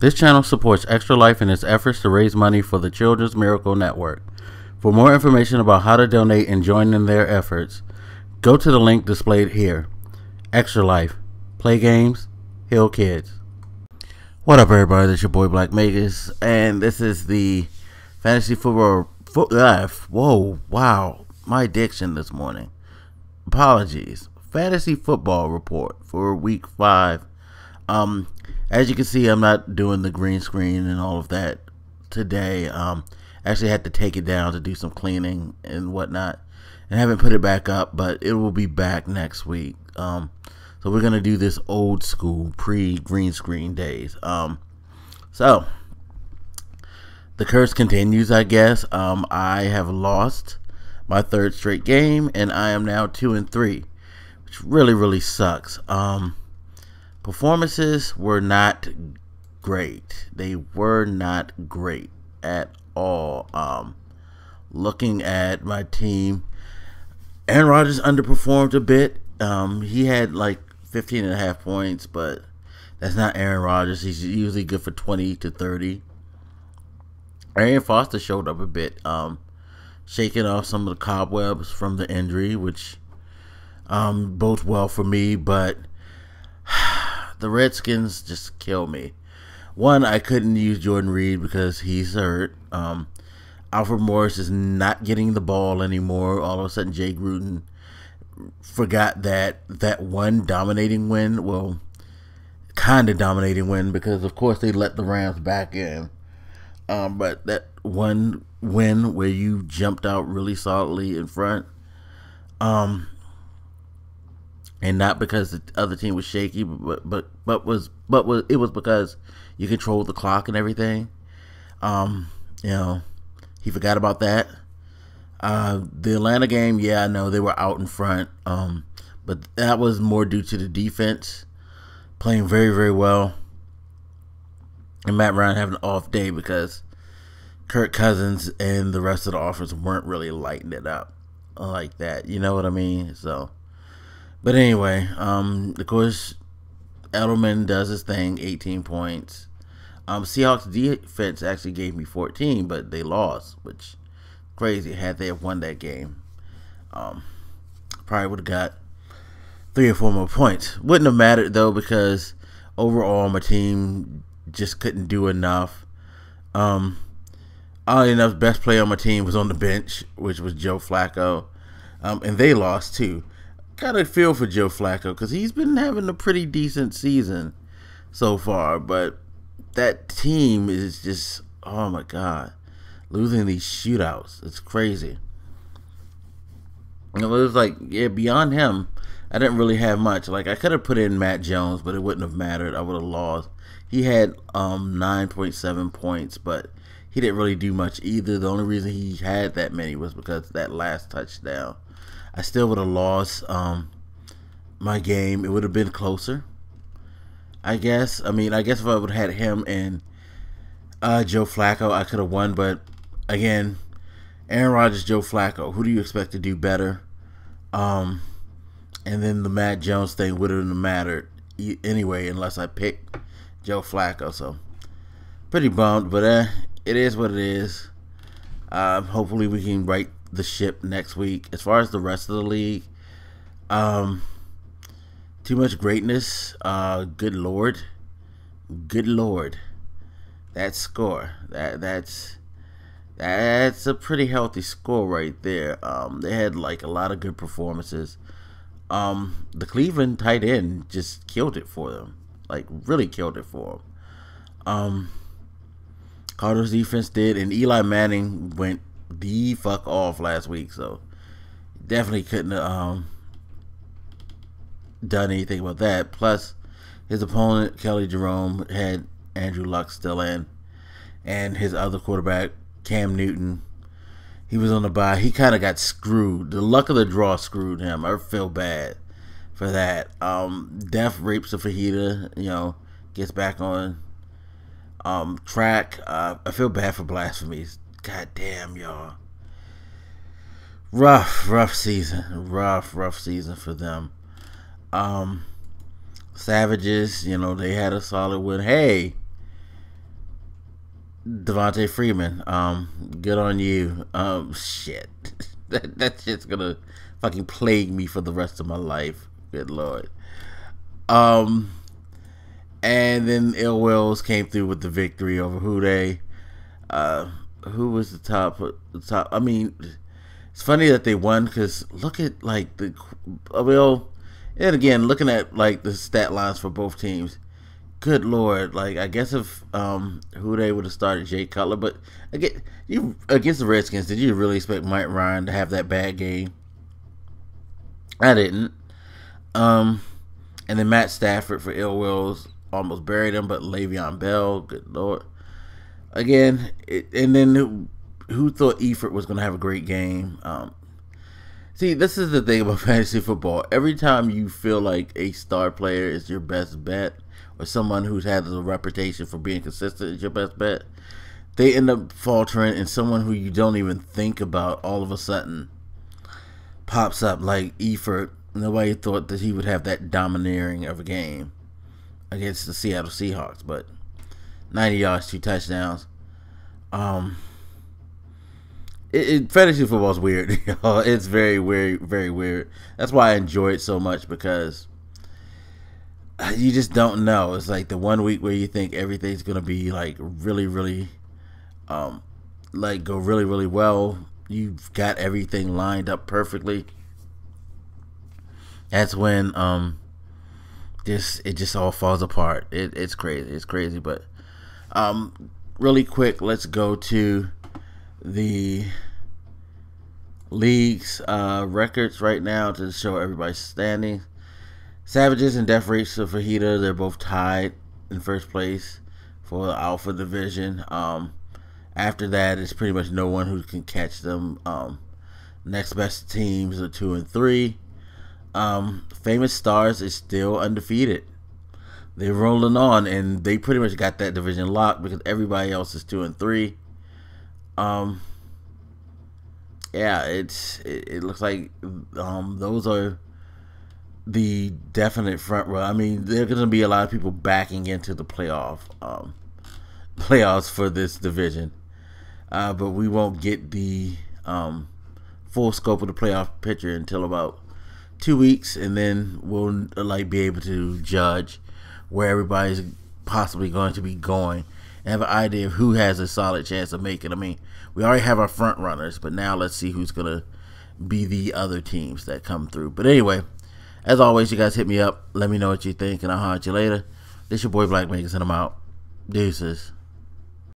This channel supports Extra Life in its efforts to raise money for the Children's Miracle Network. For more information about how to donate and join in their efforts, go to the link displayed here. Extra Life. Play games, heal kids. What up, everybody? This is your boy Black Magus, and this is the Fantasy Football... Whoa, wow. My addiction this morning. Apologies. Fantasy Football Report for Week 5. As you can see, I'm not doing the green screen and all of that today. Actually had to take it down to do some cleaning and whatnot, and haven't put it back up, but it will be back next week. So we're gonna do this old school pre-green screen days. So the curse continues, I guess. I have lost my third straight game, and I am now 2-3, which really sucks. Performances were not great. They were not great at all. Looking at my team, Aaron Rodgers underperformed a bit. He had like 15.5 points, but that's not Aaron Rodgers. He's usually good for 20 to 30. Arian Foster showed up a bit, shaking off some of the cobwebs from the injury, which bodes well for me, but the Redskins just kill me. One, I couldn't use Jordan Reed because he's hurt. Alfred Morris is not getting the ball anymore. All of a sudden, Jay Gruden forgot that one dominating win, well, kind of dominating win, because of course they let the Rams back in. But that one win where you jumped out really solidly in front, and not because the other team was shaky, but it was because you controlled the clock and everything. He forgot about that. The Atlanta game, yeah, I know they were out in front, but that was more due to the defense playing very well, and Matt Ryan having an off day because Kirk Cousins and the rest of the offense weren't really lighting it up like that. You know what I mean? So. But anyway, of course, Edelman does his thing, 18 points. Seahawks defense actually gave me 14, but they lost, which crazy. Had they have won that game, probably would have got 3 or 4 more points. Wouldn't have mattered though, because overall my team just couldn't do enough. Oddly enough, best player on my team was on the bench, which was Joe Flacco, and they lost too. Kind of feel for Joe Flacco because he's been having a pretty decent season so far, but that team is just, oh my god, losing these shootouts. It's crazy. It was like, yeah, beyond him, I didn't really have much. Like, I could have put in Matt Jones, but it wouldn't have mattered. I would have lost. He had 9.7 points, but he didn't really do much either. The only reason he had that many was because of that last touchdown. I still would have lost my game. It would have been closer, I guess. I mean, I guess if I would have had him and Joe Flacco, I could have won. But again, Aaron Rodgers, Joe Flacco, who do you expect to do better? And then the Matt Jones thing wouldn't have mattered anyway unless I picked Joe Flacco. So pretty bummed, but it is what it is. Hopefully we can right the ship next week. As far as the rest of the league, too much greatness. Good lord, that score, that's a pretty healthy score right there. They had like a lot of good performances. The Cleveland tight end just killed it for them, like really killed it for them. Cardinals defense did, and Eli Manning went the fuck off last week, so definitely couldn't have done anything about that. Plus, his opponent Kelly Jerome had Andrew Luck still in, and his other quarterback Cam Newton, he was on the bye. He kind of got screwed. The luck of the draw screwed him. I feel bad for that. Def rapes a fajita, gets back on track. I feel bad for Blasphemies. God damn, y'all. Rough season. Rough season for them. Savages, they had a solid win. Hey, Devontae Freeman, good on you. Shit, that shit's gonna fucking plague me for the rest of my life. Good lord. And then Ill Wills came through with the victory over Hude. Who was the top? I mean, it's funny that they won because look at like and again looking at like the stat lines for both teams. Good lord, like I guess if Hude would have started Jay Cutler, but again, you against the Redskins, did you really expect Mike Ryan to have that bad game? I didn't. And then Matt Stafford for Ill Wills almost buried him, but Le'Veon Bell, good lord. Again, and then who thought Eifert was going to have a great game? See, this is the thing about fantasy football. Every time you feel like a star player is your best bet, or someone who's had a reputation for being consistent is your best bet, they end up faltering, and someone who you don't even think about all of a sudden pops up, like Eifert. Nobody thought that he would have that domineering of a game against the Seattle Seahawks, but 90 yards, 2 touchdowns. Fantasy football is weird. It's very weird, very weird. That's why I enjoy it so much, because you just don't know. It's like the one week where you think everything's gonna be like really, really, like go really, really well. You've got everything lined up perfectly. That's when it just all falls apart. It's crazy. It's crazy. But really quick, let's go to the league's records right now to show everybody's standing. Savages and Death Race of Fajita, they're both tied in first place for the Alpha Division. After that, it's pretty much no one who can catch them. Next best teams are 2 and 3. Famous Stars is still undefeated. They're rolling on, and they pretty much got that division locked because everybody else is 2 and 3. Yeah, it looks like those are the definite front row. I mean, there are going to be a lot of people backing into the playoffs for this division, but we won't get the full scope of the playoff picture until about 2 weeks, and then we'll like be able to judge where everybody's possibly going to be going and have an idea of who has a solid chance of making. I mean, we already have our front runners, but now let's see who's gonna be the other teams that come through. But anyway, as always, you guys hit me up, let me know what you think, and I'll holler at you later. This your boy Black Magus, and I'm out. Deuces.